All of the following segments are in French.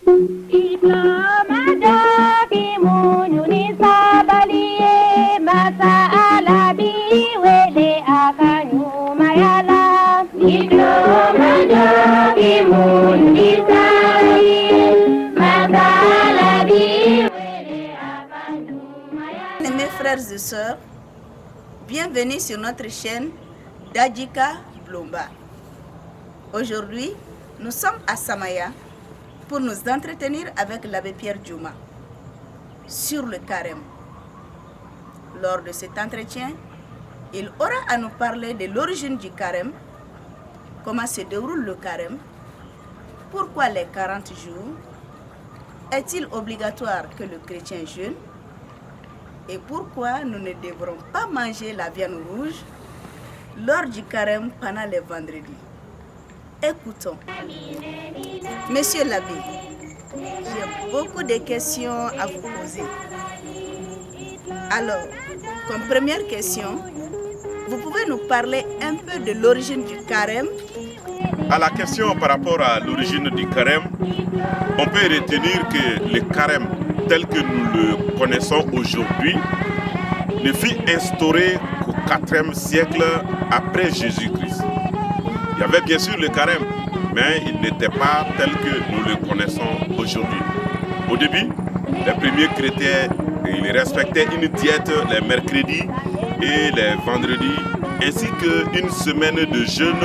Mes frères et sœurs, bienvenue sur notre chaîne Dadjika Blomba. Aujourd'hui, nous sommes à Samaya pour nous entretenir avec l'abbé Pierre Djouma sur le carême. Lors de cet entretien, il aura à nous parler de l'origine du carême, comment se déroule le carême, pourquoi les 40 jours, est-il obligatoire que le chrétien jeûne et pourquoi nous ne devrons pas manger la viande rouge lors du carême pendant les vendredis. Écoutons. Monsieur l'abbé, j'ai beaucoup de questions à vous poser. Alors, comme première question, vous pouvez nous parler un peu de l'origine du carême? À la question par rapport à l'origine du carême, on peut retenir que le carême tel que nous le connaissons aujourd'hui ne fut instauré qu'au IVe siècle après Jésus-Christ. Il y avait bien sûr le carême, mais il n'était pas tel que nous le connaissons aujourd'hui. Au début, les premiers chrétiens, ils respectaient une diète les mercredis et les vendredis, ainsi qu'une semaine de jeûne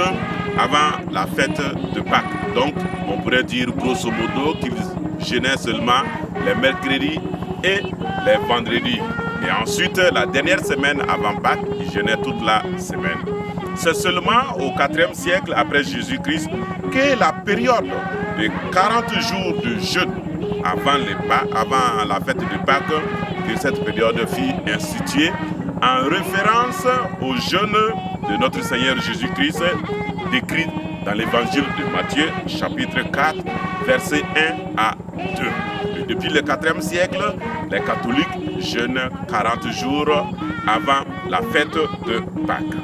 avant la fête de Pâques. Donc, on pourrait dire grosso modo qu'ils jeûnaient seulement les mercredis et les vendredis. Et ensuite, la dernière semaine avant Pâques, ils jeûnaient toute la semaine. C'est seulement au IVe siècle après Jésus-Christ que la période de 40 jours de jeûne avant la fête de Pâques, que cette période fut instituée en référence au jeûne de notre Seigneur Jésus-Christ décrit dans l'évangile de Matthieu, chapitre 4, versets 1 à 2. Et depuis le IVe siècle, les catholiques jeûnent 40 jours avant la fête de Pâques.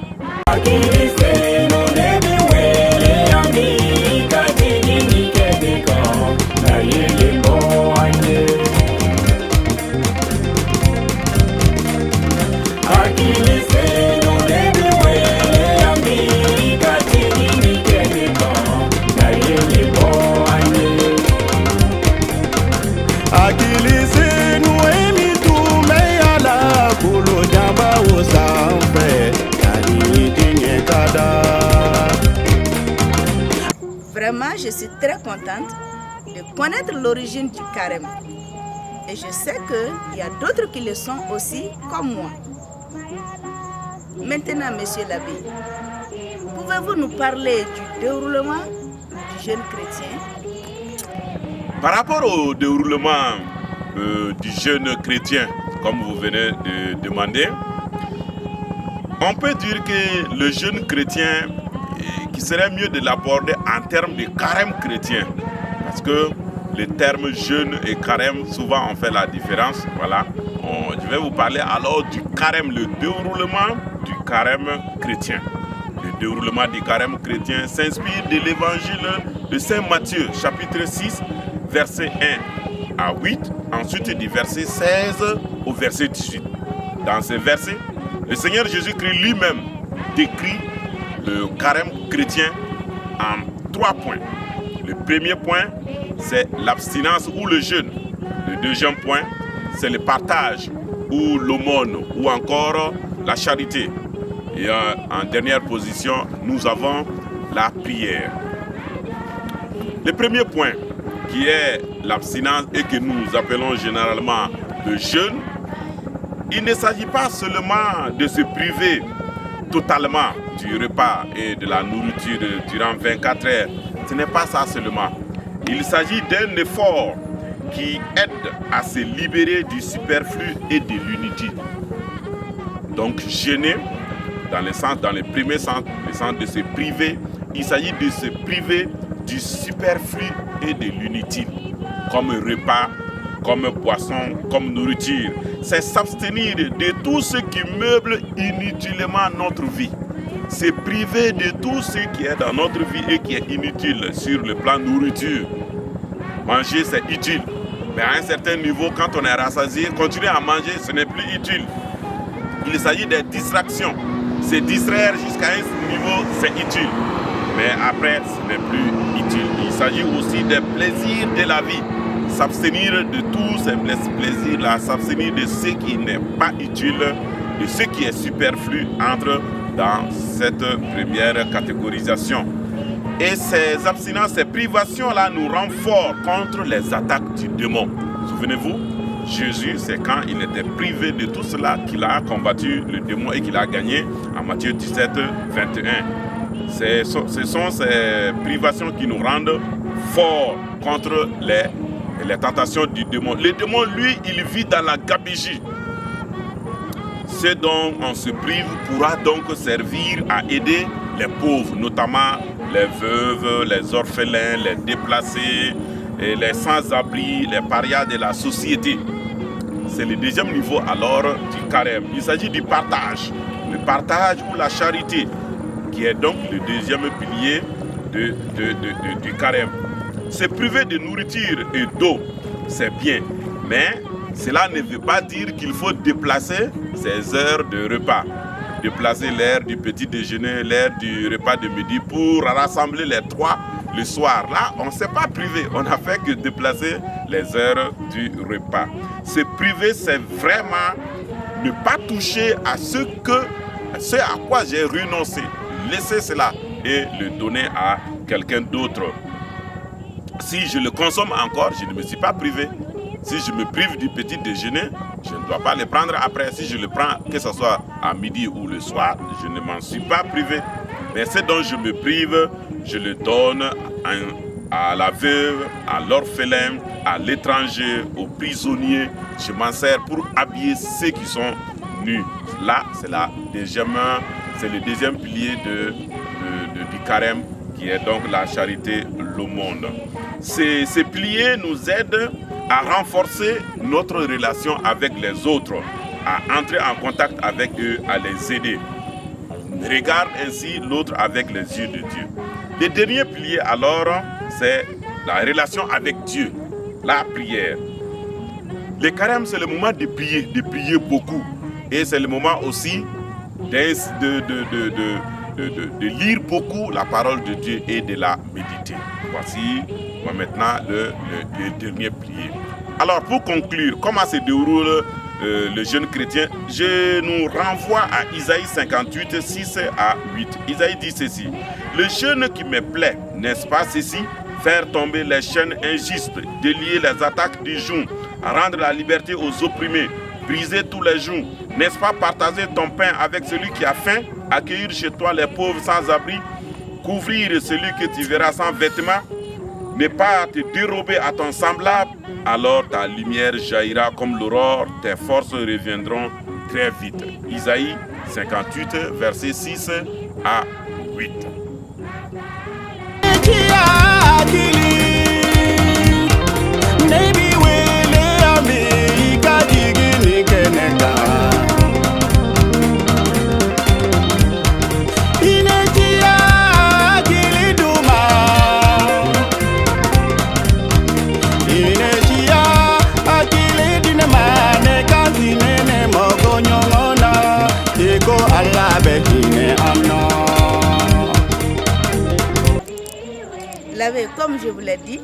Vraiment, je suis très contente de connaître l'origine du carême. Et je sais qu'il y a d'autres qui le sont aussi comme moi. Maintenant, monsieur l'abbé, pouvez-vous nous parler du déroulement du jeûne chrétien? Par rapport au déroulement du jeûne chrétien, comme vous venez de demander, on peut dire que le jeûne chrétien, qu'il serait mieux de l'aborder en termes de carême chrétien. Parce que les termes jeûne et carême, souvent on fait la différence. Voilà. Je vais vous parler alors du carême, le déroulement du carême chrétien. Le déroulement du carême chrétien s'inspire de l'évangile de Saint Matthieu, chapitre 6, verset 1 à 8, ensuite du verset 16 au verset 18. Dans ces versets, le Seigneur Jésus-Christ lui-même décrit le carême chrétien en 3 points. Le premier point, c'est l'abstinence ou le jeûne. Le deuxième point, c'est le partage ou l'aumône ou encore la charité. Et en dernière position, nous avons la prière. Le premier point, qui est l'abstinence et que nous appelons généralement le jeûne, il ne s'agit pas seulement de se priver totalement du repas et de la nourriture durant 24 heures. Ce n'est pas ça seulement. Il s'agit d'un effort qui aide à se libérer du superflu et de l'inutile. Donc jeûner, dans le premier sens, le sens de se priver, il s'agit de se priver du superflu et de l'inutile, comme repas, comme boisson, comme nourriture. C'est s'abstenir de tout ce qui meuble inutilement notre vie. Se priver de tout ce qui est dans notre vie et qui est inutile sur le plan nourriture. Manger, c'est utile. Mais à un certain niveau, quand on est rassasié, continuer à manger, ce n'est plus utile. Il s'agit des distractions. Se distraire jusqu'à un niveau, c'est utile. Mais après, ce n'est plus utile. Il s'agit aussi des plaisirs de la vie. S'abstenir de tous ces plaisirs-là, s'abstenir de ce qui n'est pas utile, de ce qui est superflu, entre dans cette première catégorisation. Et ces abstinences, ces privations-là nous rendent forts contre les attaques du démon. Souvenez-vous, Jésus, c'est quand il était privé de tout cela qu'il a combattu le démon et qu'il a gagné en Matthieu 17, 21. Ce sont ces privations qui nous rendent forts contre les tentations du démon. Le démon, lui, il vit dans la gabegie. Ce dont on se prive pourra donc servir à aider les pauvres, notamment les veuves, les orphelins, les déplacés, et les sans-abri, les parias de la société. C'est le deuxième niveau alors du carême. Il s'agit du partage. Le partage ou la charité, qui est donc le deuxième pilier du carême. Se priver de nourriture et d'eau, c'est bien. Mais cela ne veut pas dire qu'il faut déplacer ses heures de repas. Déplacer l'heure du petit déjeuner, l'heure du repas de midi pour rassembler les trois le soir. Là, on ne s'est pas privé. On n'a fait que déplacer les heures du repas. Se priver, c'est vraiment ne pas toucher à ce à quoi j'ai renoncé. Laisser cela et le donner à quelqu'un d'autre. Si je le consomme encore, je ne me suis pas privé. Si je me prive du petit déjeuner, je ne dois pas le prendre après. Si je le prends, que ce soit à midi ou le soir, je ne m'en suis pas privé. Mais ce dont je me prive, je le donne à la veuve, à l'orphelin, à l'étranger, aux prisonniers. Je m'en sers pour habiller ceux qui sont nus. Là, c'est le deuxième pilier du carême, qui est donc la charité, l'aumône. Ces piliers nous aident à renforcer notre relation avec les autres, à entrer en contact avec eux, à les aider. On regarde ainsi l'autre avec les yeux de Dieu. Le dernier pilier alors, c'est la relation avec Dieu, la prière. Le carême, c'est le moment de prier beaucoup. Et c'est le moment aussi de lire beaucoup la parole de Dieu et de la méditer. Voici maintenant le dernier pilier. Alors pour conclure, comment se déroule le jeûne chrétien, je nous renvoie à Isaïe 58, 6 à 8. Isaïe dit ceci: le jeûne qui me plaît, n'est-ce pas ceci? Faire tomber les chaînes injustes, délier les attaques du joug, rendre la liberté aux opprimés, briser tous les jougs. N'est-ce pas partager ton pain avec celui qui a faim, accueillir chez toi les pauvres sans abri, couvrir celui que tu verras sans vêtements, ne pas te dérober à ton semblable? Alors ta lumière jaillira comme l'aurore, tes forces reviendront très vite. Isaïe 58, versets 6 à 8. L'abbé, comme je vous l'ai dit,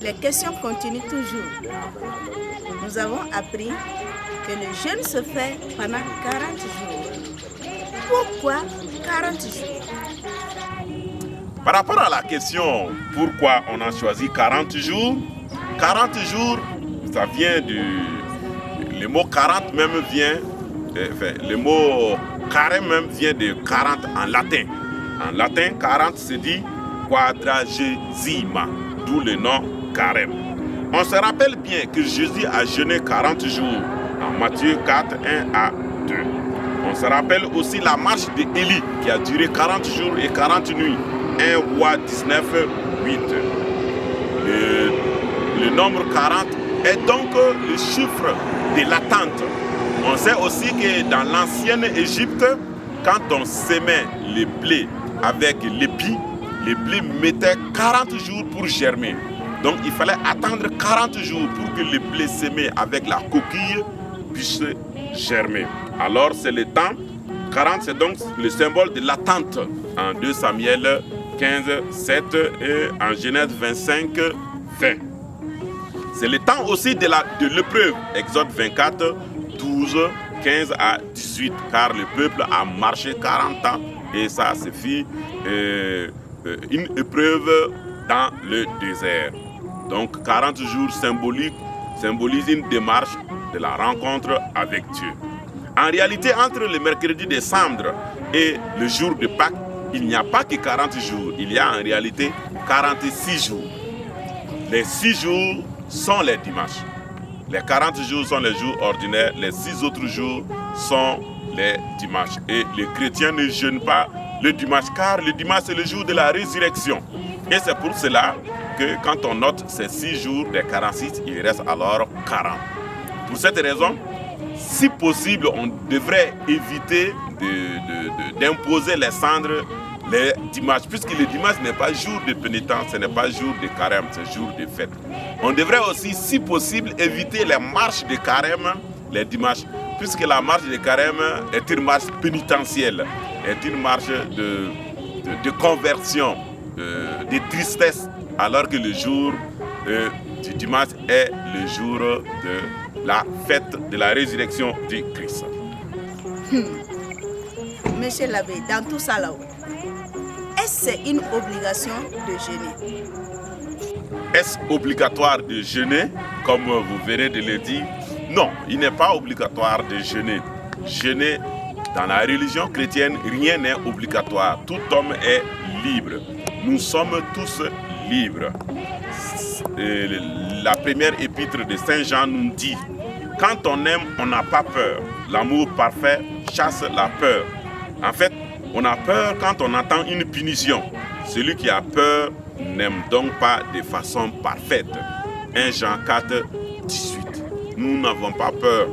les questions continuent toujours. Nous avons appris que le jeûne se fait pendant 40 jours. Pourquoi 40 jours? Par rapport à la question pourquoi on a choisi 40 jours, 40 jours, ça vient le mot 40 même vient, le mot carême même vient de 40 en latin. En latin, 40 se dit quadragesima, d'où le nom carême. On se rappelle bien que Jésus a jeûné 40 jours en Matthieu 4, 1 à 2. On se rappelle aussi la marche d'Élie qui a duré 40 jours et 40 nuits. 1 Roi 19, 8. Le nombre 40 est donc le chiffre de l'attente. On sait aussi que dans l'ancienne Égypte, quand on sémait les blés avec l'épi, les blés mettaient 40 jours pour germer. Donc il fallait attendre 40 jours pour que le blé semé avec la coquille puisse germer. Alors c'est le temps, 40 c'est donc le symbole de l'attente en 2 Samuel 15, 7 et en Genèse 25, 20. C'est le temps aussi de l'épreuve, Exode 24, 12, 15 à 18, car le peuple a marché 40 ans et ça se fit une épreuve dans le désert. Donc 40 jours symbolisent une démarche de la rencontre avec Dieu. En réalité, entre le mercredi des cendres et le jour de Pâques, il n'y a pas que 40 jours, il y a en réalité 46 jours. Les 6 jours sont les dimanches. Les 40 jours sont les jours ordinaires, les 6 autres jours sont les dimanches. Et les chrétiens ne jeûnent pas le dimanche, car le dimanche c'est le jour de la résurrection. Et c'est pour cela que quand on note ces 6 jours des 46, il reste alors 40. Pour cette raison, si possible, on devrait éviter d'imposer les cendres les dimanches, puisque le dimanche n'est pas jour de pénitence, ce n'est pas jour de carême, c'est jour de fête. On devrait aussi, si possible, éviter les marches de carême les dimanches, puisque la marche de carême est une marche pénitentielle, est une marche de conversion, de tristesse, alors que le jour du dimanche est le jour de la fête de la résurrection du Christ. Monsieur l'abbé, dans tout ça là-haut, est-ce que c'est une obligation de jeûner? Est-ce obligatoire de jeûner, comme vous venez de le dire? Non, il n'est pas obligatoire de jeûner. Jeûner, dans la religion chrétienne, rien n'est obligatoire. Tout homme est libre. Nous sommes tous libres. Et la première épître de Saint Jean nous dit: quand on aime, on n'a pas peur. L'amour parfait chasse la peur. En fait, on a peur quand on entend une punition. Celui qui a peur n'aime donc pas de façon parfaite. 1 Jean 4, 18. Nous n'avons pas peur.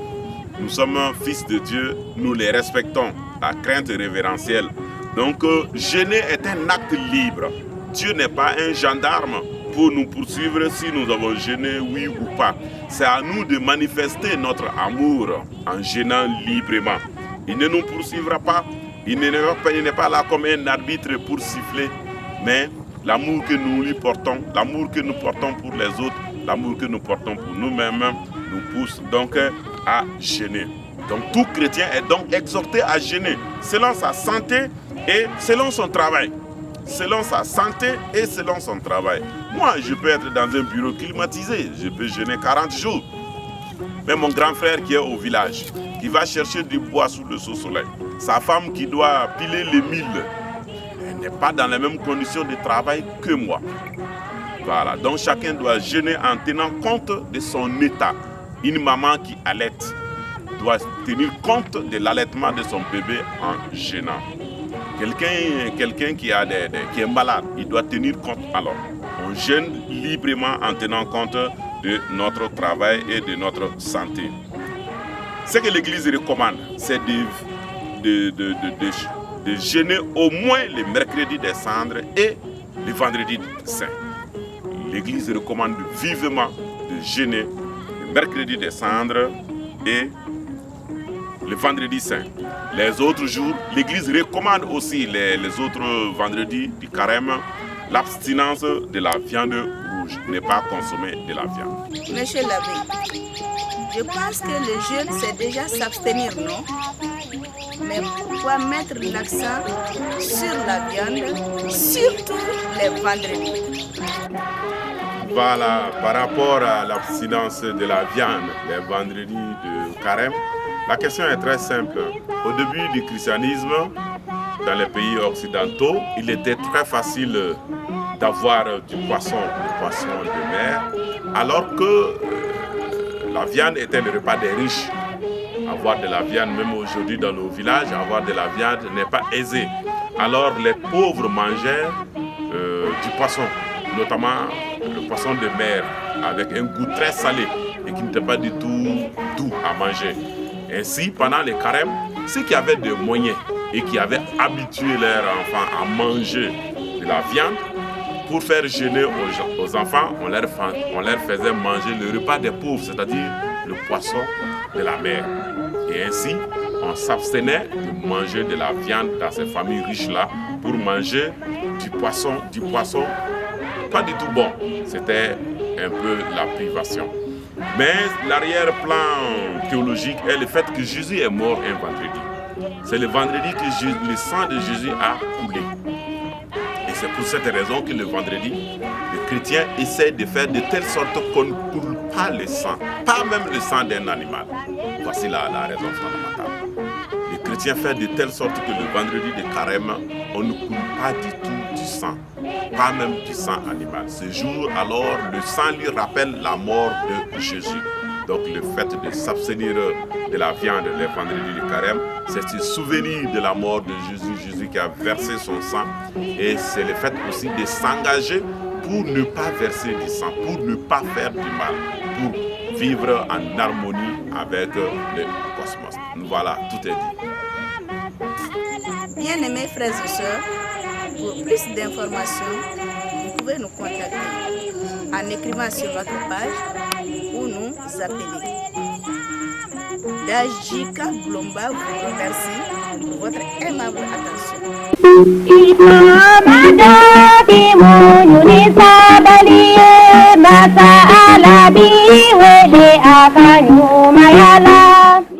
Nous sommes fils de Dieu, nous les respectons. La crainte révérentielle. Donc, jeûner est un acte libre. Dieu n'est pas un gendarme pour nous poursuivre si nous avons jeûné, oui ou pas. C'est à nous de manifester notre amour en jeûnant librement. Il ne nous poursuivra pas. Il n'est pas là comme un arbitre pour siffler, mais l'amour que nous lui portons, l'amour que nous portons pour les autres, l'amour que nous portons pour nous-mêmes, nous pousse donc à jeûner. Donc tout chrétien est donc exhorté à jeûner selon sa santé et selon son travail. Selon sa santé et selon son travail. Moi, je peux être dans un bureau climatisé, je peux jeûner 40 jours. Mais mon grand frère qui est au village, qui va chercher du bois sous le soleil, sa femme qui doit piler les milles, elle n'est pas dans les mêmes conditions de travail que moi. Voilà, donc chacun doit jeûner en tenant compte de son état. Une maman qui allaite doit tenir compte de l'allaitement de son bébé en jeûnant. Quelqu'un qui est malade, il doit tenir compte. Alors, on jeûne librement en tenant compte de notre travail et de notre santé. Ce que l'Église recommande, c'est de jeûner au moins le mercredi des cendres et le vendredi saint. L'Église recommande vivement de jeûner le mercredi des cendres et le vendredi saint. Les autres jours, l'Église recommande aussi les autres vendredis du carême, l'abstinence de la viande rouge, ne pas consommer de la viande. Monsieur l'abbé, je pense que le jeûne c'est déjà s'abstenir, non? Mais pourquoi mettre l'accent sur la viande, surtout les vendredis? Voilà, par rapport à l'abstinence de la viande les vendredis de carême, la question est très simple. Au début du christianisme, dans les pays occidentaux, il était très facile d'avoir du poisson de mer, alors que la viande était le repas des riches. Avoir de la viande, même aujourd'hui dans nos villages, avoir de la viande n'est pas aisé. Alors les pauvres mangeaient du poisson, notamment le poisson de mer, avec un goût très salé et qui n'était pas du tout doux à manger. Ainsi, pendant les carêmes, ceux qui avaient des moyens et qui avaient habitué leurs enfants à manger de la viande pour faire jeûner aux enfants, on leur faisait manger le repas des pauvres, c'est-à-dire le poisson de la mer. Et ainsi, on s'abstenait de manger de la viande dans ces familles riches-là pour manger du poisson pas du tout bon. C'était un peu la privation. Mais l'arrière-plan théologique est le fait que Jésus est mort un vendredi. C'est le vendredi que le sang de Jésus a coulé. Et c'est pour cette raison que le vendredi, les chrétiens essaient de faire de telle sorte qu'on ne coule pas le sang, pas même le sang d'un animal. Voici la raison fondamentale. Les chrétiens font de telle sorte que le vendredi de carême, on ne coule pas du tout du sang, pas même du sang animal. Ce jour, alors, le sang lui rappelle la mort de Jésus. Donc le fait de s'abstenir de la viande le vendredi de carême, c'est un souvenir de la mort de Jésus qui a versé son sang. Et c'est le fait aussi de s'engager pour ne pas verser du sang, pour ne pas faire du mal, pour vivre en harmonie avec le cosmos. Voilà, tout est dit. Bien-aimés frères et sœurs, pour plus d'informations, vous pouvez nous contacter en écrivant sur notre page ou nous appeler. Dajika Blomba vous remercie pour votre aimable attention.